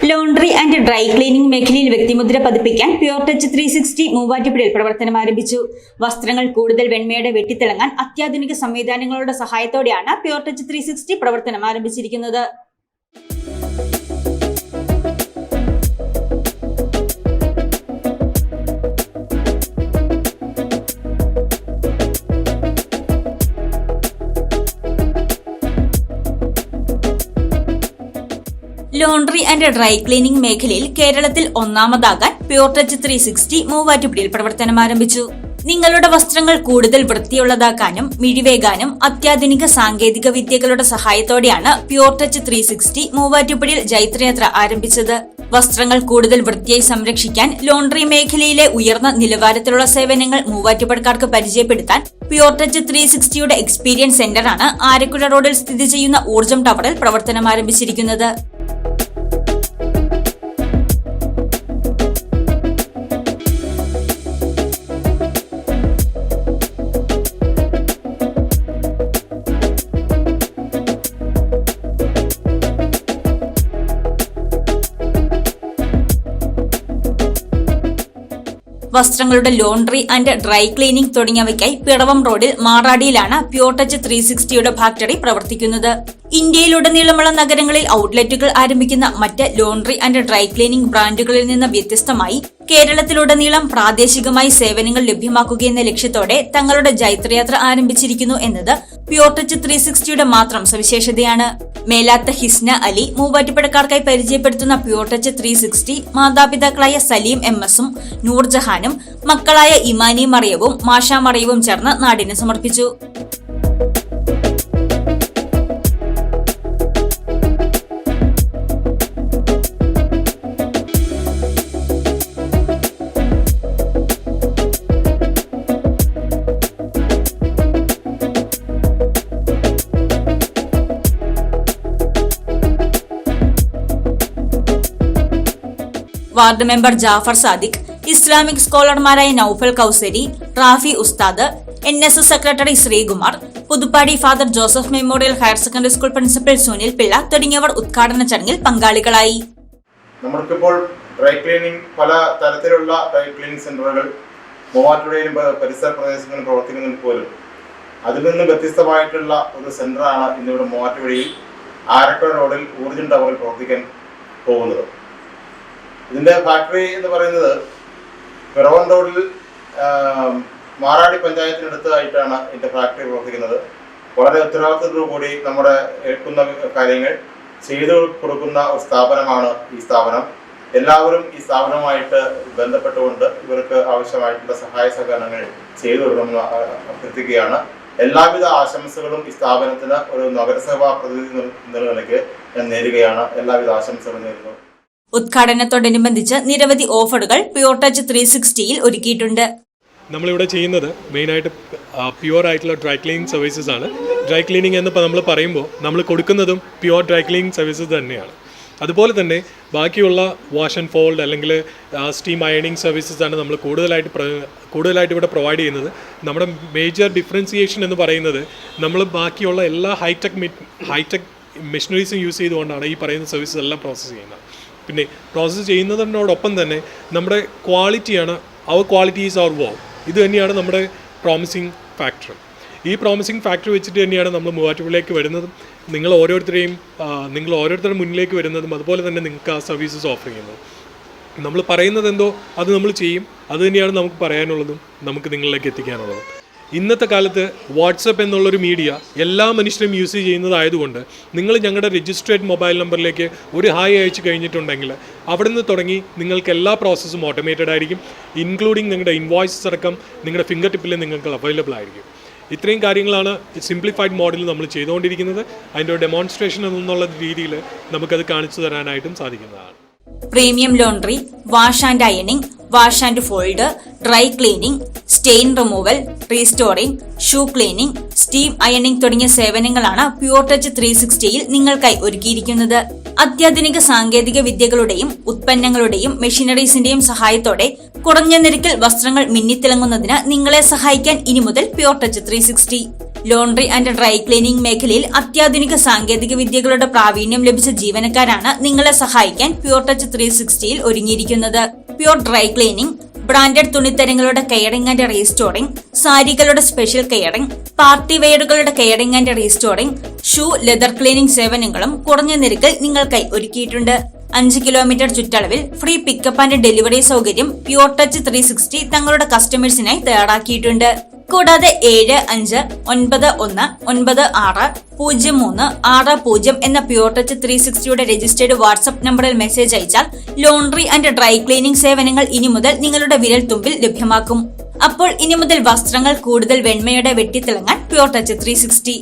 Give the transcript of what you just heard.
Laundry and dry cleaning മേഖലയിൽ വ്യക്തിമുദ്ര പതിപ്പിക്കാൻ pure Touch 360 മൂവാറ്റുപുഴയിൽ പ്രവർത്തനം ആരംഭിച്ചു. വസ്ത്രങ്ങൾ കൂടുതൽ വെണ്മയോടെ വെട്ടിത്തിളങ്ങാൻ അത്യാധുനിക സംവിധാനങ്ങളുടെ സഹായത്തോടെയാണ് പ്യുർ ടച്ച് 360 പ്രവർത്തനം ആരംഭിച്ചിരിക്കുന്നത്. ലോണ്ടറി ആൻഡ് ഡ്രൈ ക്ലീനിംഗ് മേഖലയിൽ കേരളത്തിൽ ഒന്നാമതാകാൻ പ്യുർ ടച്ച് 360 മൂവാറ്റുപുഴയിൽ പ്രവർത്തനം ആരംഭിച്ചു. നിങ്ങളുടെ വസ്ത്രങ്ങൾ കൂടുതൽ വൃത്തിയുള്ളതാക്കാനും മിഴിവേകാനും അത്യാധുനിക സാങ്കേതിക വിദ്യകളുടെ സഹായത്തോടെയാണ് പ്യുർ ടച്ച് 360 മൂവാറ്റുപുഴയിൽ ജൈത്രയാത്ര ആരംഭിച്ചത്. വസ്ത്രങ്ങൾ കൂടുതൽ വൃത്തിയായി സംരക്ഷിക്കാൻ ലോണ്ടറി മേഖലയിലെ ഉയർന്ന നിലവാരത്തിലുള്ള സേവനങ്ങൾ മൂവാറ്റുപുഴക്കാർക്ക് പരിചയപ്പെടുത്താൻ പ്യുർ ടച്ച് 360യുടെ എക്സ്പീരിയൻസ് സെന്ററാണ് ആരക്കുഴ റോഡിൽ സ്ഥിതി ചെയ്യുന്ന ഊർജ്ജം ടവറിൽ പ്രവർത്തനം ആരംഭിച്ചിരിക്കുന്നത്. വസ്ത്രങ്ങളുടെ ലോണ്ടറി ആൻഡ് ഡ്രൈ ക്ലീനിംഗ് തുടങ്ങിയവയ്ക്കായി പിറവം റോഡിൽ മാറാടിയിലാണ് പ്യുർ ടച്ച് 360യുടെ ഫാക്ടറി പ്രവർത്തിക്കുന്നത്. ഇന്ത്യയിലുടനീളമുള്ള നഗരങ്ങളിൽ ഔട്ട്ലെറ്റുകൾ ആരംഭിക്കുന്ന മറ്റ് ലോണ്ടറി ആൻഡ് ഡ്രൈ ക്ലീനിംഗ് ബ്രാൻഡുകളിൽ നിന്ന് വ്യത്യസ്തമായി കേരളത്തിലുടനീളം പ്രാദേശികമായി സേവനങ്ങൾ ലഭ്യമാക്കുകയെന്ന ലക്ഷ്യത്തോടെ തങ്ങളുടെ ജൈത്രയാത്ര ആരംഭിച്ചിരിക്കുന്നു എന്നത് പ്യുർ ടച്ച് 360യുടെ മാത്രം സവിശേഷതയാണ്. മേലാത്ത ഹിസ്ന അലി മൂവാറ്റുപുഴക്കാർക്കായി പരിചയപ്പെടുത്തുന്ന പ്യുർ ടച്ച് 360 മാതാപിതാക്കളായ സലീം എം.എസും നൂർജഹാനും മക്കളായ ഇമാനി മറിയവും മാഷ മറിയവും ചേർന്ന് നാടിന് സമർപ്പിച്ചു. Ward member Jafar Sadiq, Islamic സ്കോളർമാരായ നൌഫൽ കൌസരി, റാഫി ഉസ്താദ്, NSS secretary Sreekumar, Puthuppady father Joseph memorial higher secondary school principal Sunil Pillai തുടങ്ങിയവർ ഉദ്ഘാടന ചടങ്ങിൽ പങ്കാളികളായി. നമുക്കിപ്പോൾ ഡ്രൈ ക്ലീനിങ് പല തരത്തിലുള്ള ഡ്രൈ ക്ലീനിങ് സെന്ററുകൾ മൂവാറ്റുപുഴയിലും പരിസര പ്രദേശങ്ങളിലും പ്രവർത്തിക്കുന്നതിൽ പോലും അതിൽ നിന്ന് വ്യത്യസ്തമായിട്ടുള്ള ഒരു സെന്ററാണ് ഇന്നിവിടെ മൂവാറ്റുപുഴയിൽ ആരക്കുഴ റോഡിൽ ഊർജ്ജം ടവറിൽ പ്രവർത്തിക്കാൻ പോകുന്നത്. ഇതിൻ്റെ ഫാക്ടറി എന്ന് പറയുന്നത് പിറവം റോഡിൽ മാറാടി പഞ്ചായത്തിനടുത്തായിട്ടാണ് ഇതിൻ്റെ ഫാക്ടറി പ്രവർത്തിക്കുന്നത്. വളരെ ഉത്തരവാദിത്തത്തോടുകൂടി നമ്മുടെ ഏൽക്കുന്ന കാര്യങ്ങൾ ചെയ്തു കൊടുക്കുന്ന ഒരു സ്ഥാപനമാണ് ഈ സ്ഥാപനം. എല്ലാവരും ഈ സ്ഥാപനവുമായിട്ട് ബന്ധപ്പെട്ടുകൊണ്ട് ഇവർക്ക് ആവശ്യമായിട്ടുള്ള സഹായ സഹകരണങ്ങൾ ചെയ്തു കൊടുക്കണമെന്ന് അഭ്യർത്ഥിക്കുകയാണ്. എല്ലാവിധ ആശംസകളും ഈ സ്ഥാപനത്തിന് ഒരു നഗരസഭാ പ്രതിനിധി എന്ന നിലയ്ക്ക് ഞാൻ നേരുകയാണ്. എല്ലാവിധ ആശംസകളും നേരുന്നു. ഉദ്ഘാടനത്തോടനുബന്ധിച്ച് നിരവധി ഓഫറുകൾ പ്യുർ ടച്ച് 360യിൽ ഒരുക്കിയിട്ടുണ്ട്. നമ്മളിവിടെ ചെയ്യുന്നത് മെയിനായിട്ട് പ്യുവർ ആയിട്ടുള്ള ഡ്രൈ ക്ലീനിങ് സർവീസസ് ആണ്. ഡ്രൈ ക്ലീനിങ് എന്ന് നമ്മൾ പറയുമ്പോൾ നമ്മൾ കൊടുക്കുന്നതും പ്യുവർ ഡ്രൈ ക്ലീനിങ് സർവീസസ് തന്നെയാണ്. അതുപോലെ തന്നെ ബാക്കിയുള്ള വാഷ് ആൻഡ് ഫോൾഡ് അല്ലെങ്കിൽ സ്റ്റീം അയണിങ് സർവീസസ് ആണ് നമ്മൾ കൂടുതലായിട്ട് ഇവിടെ പ്രൊവൈഡ് ചെയ്യുന്നത്. നമ്മുടെ മേജർ ഡിഫറൻസിയേഷൻ എന്ന് പറയുന്നത് നമ്മൾ ബാക്കിയുള്ള എല്ലാ ഹൈടെക് മെഷീനറീസും യൂസ് ചെയ്തുകൊണ്ടാണ് ഈ പറയുന്ന സർവീസസ് എല്ലാം പ്രോസസ്സ് ചെയ്യുന്നത്. പിന്നെ പ്രോസസ്സ് ചെയ്യുന്നതിനോടൊപ്പം തന്നെ നമ്മുടെ ക്വാളിറ്റിയാണ്, അവർ ക്വാളിറ്റി ഈസ് അവർ വോ. ഇത് തന്നെയാണ് നമ്മുടെ പ്രോമിസിങ് ഫാക്ടർ. ഈ പ്രോമിസിങ് ഫാക്ടർ വെച്ചിട്ട് തന്നെയാണ് നമ്മൾ മൂവാറ്റുപുഴയിലേക്ക് വരുന്നതും നിങ്ങൾ ഓരോരുത്തരുടെ മുന്നിലേക്ക് വരുന്നതും അതുപോലെ തന്നെ നിങ്ങൾക്ക് ആ സർവീസസ് ഓഫർ ചെയ്യുന്നത്. നമ്മൾ പറയുന്നത് എന്തോ അത് നമ്മൾ ചെയ്യും. അത് തന്നെയാണ് നമുക്ക് പറയാനുള്ളതും നമുക്ക് നിങ്ങളിലേക്ക് എത്തിക്കാനുള്ളതും. ഇന്നത്തെ കാലത്ത് വാട്സപ്പ് എന്നുള്ളൊരു മീഡിയ എല്ലാ മനുഷ്യരും യൂസ് ചെയ്യുന്നതായതുകൊണ്ട് നിങ്ങൾ ഞങ്ങളുടെ രജിസ്ട്രേഡ് മൊബൈൽ നമ്പറിലേക്ക് ഒരു ഹായ് അയച്ചു കഴിഞ്ഞിട്ടുണ്ടെങ്കിൽ അവിടെ നിന്ന് തുടങ്ങി നിങ്ങൾക്ക് എല്ലാ പ്രോസസ്സും ഓട്ടോമേറ്റഡ് ആയിരിക്കും. ഇൻക്ലൂഡിങ് നിങ്ങളുടെ ഇൻവോയ്സസ് അടക്കം നിങ്ങളുടെ ഫിംഗർ ടിപ്പിൽ നിങ്ങൾക്ക് അവൈലബിൾ ആയിരിക്കും. ഇത്രയും കാര്യങ്ങളാണ് സിംപ്ലിഫൈഡ് മോഡലിൽ നമ്മൾ ചെയ്തുകൊണ്ടിരിക്കുന്നത്. അതിൻ്റെ ഡെമോൺസ്ട്രേഷൻ എന്നുള്ള രീതിയിൽ നമുക്കത് കാണിച്ചു തരാനായിട്ടും സാധിക്കുന്നതാണ്. Premium laundry, wash and ironing, wash and fold, dry cleaning, stain removal, restoring, shoe cleaning, steam ironing തുടങ്ങിയ സേവനങ്ങളാണ് പ്യുർ ടച്ച് 360യിൽ നിങ്ങൾക്കായി ഒരുക്കിയിരിക്കുന്നത്. അത്യാധുനിക സാങ്കേതിക വിദ്യകളുടെയും ഉത്പന്നങ്ങളുടെയും മെഷീനറീസിന്റെയും സഹായത്തോടെ കുറഞ്ഞ നിരക്കിൽ വസ്ത്രങ്ങൾ മിന്നിത്തിളങ്ങുന്നതിന് നിങ്ങളെ സഹായിക്കാൻ ഇനി മുതൽ Pure Touch 360. Laundry and dry cleaning മേഖലയിൽ അത്യാധുനിക സാങ്കേതിക വിദ്യകളുടെ പ്രാവീണ്യം ലഭിച്ച ജീവനക്കാരാണ് നിങ്ങളെ സഹായിക്കാൻ പ്യൂർ ടച്ച് 360യിൽ ഒരുങ്ങിയിരിക്കുന്നത്. പ്യൂർ ഡ്രൈ ക്ലീനിംഗ്, ബ്രാൻഡഡ് തുണിത്തരങ്ങളുടെ കെയറിംഗ് ആൻഡ് റീസ്റ്റോറിംഗ്, സാരികളുടെ സ്പെഷ്യൽ കെയറിംഗ്, പാർട്ടി വെയറുകളുടെ caring and restoring, shoe, leather cleaning സേവനങ്ങളും കുറഞ്ഞ നിരക്കിൽ നിങ്ങൾക്കായി ഒരുക്കിയിട്ടുണ്ട്. 5 കിലോമീറ്റർ ചുറ്റളവിൽ ഫ്രീ പിക്കപ്പ് ആൻഡ് ഡെലിവറി സൗകര്യം പ്യൂർ ടച്ച് 360 തങ്ങളുടെ കസ്റ്റമേഴ്സിനായി തയ്യാറാക്കിയിട്ടുണ്ട്. കൂടാതെ 7591960360 എന്ന പ്യൂർ ടച്ച് 360യുടെ രജിസ്റ്റേർഡ് വാട്സ്ആപ്പ് നമ്പറിൽ മെസ്സേജ് അയച്ചാൽ ലോണ്ടറി ആൻഡ് ഡ്രൈ ക്ലീനിംഗ് സേവനങ്ങൾ ഇനി മുതൽ നിങ്ങളുടെ വിരൽ തുമ്പിൽ ലഭ്യമാക്കും. അപ്പോൾ ഇനി മുതൽ വസ്ത്രങ്ങൾ കൂടുതൽ വെണ്മയോടെ വെട്ടിത്തിളങ്ങാൻ പ്യൂർ ടച്ച് 360.